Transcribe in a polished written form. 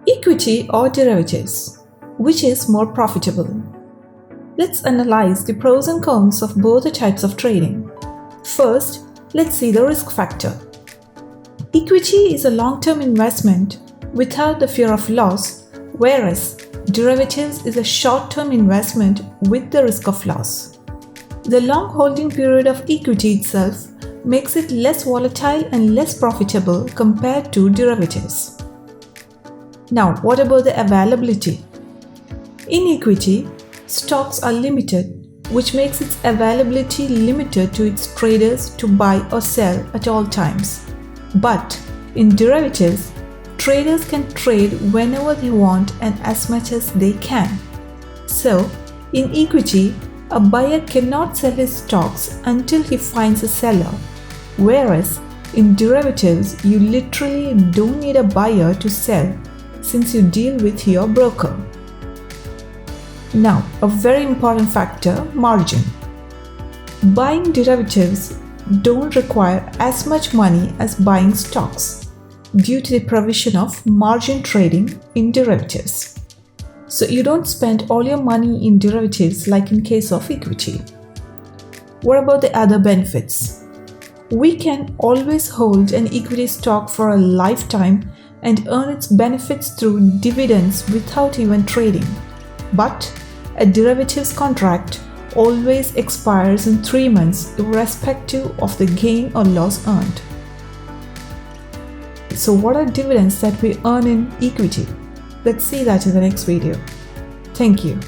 Equity or derivatives? Which is more profitable? Let's analyze the pros and cons of both the types of trading. First, let's see the risk factor. Equity is a long-term investment without the fear of loss, whereas derivatives is a short-term investment with the risk of loss. The long holding period of equity itself makes it less volatile and less profitable compared to derivatives. Now, what about the availability? In equity, stocks are limited, which makes its availability limited to its traders to buy or sell at all times. But in derivatives, traders can trade whenever they want and as much as they can. So, in equity, a buyer cannot sell his stocks until he finds a seller, whereas in derivatives, you literally don't need a buyer to sell since you deal with your broker. Now, a very important factor, margin. Buying derivatives don't require as much money as buying stocks due to the provision of margin trading in derivatives. So you don't spend all your money in derivatives like in case of equity. What about the other benefits? We can always hold an equity stock for a lifetime and earn its benefits through dividends without even trading. But a derivatives contract always expires in 3 months irrespective of the gain or loss earned. So what are dividends that we earn in equity? Let's see that in the next video. Thank you.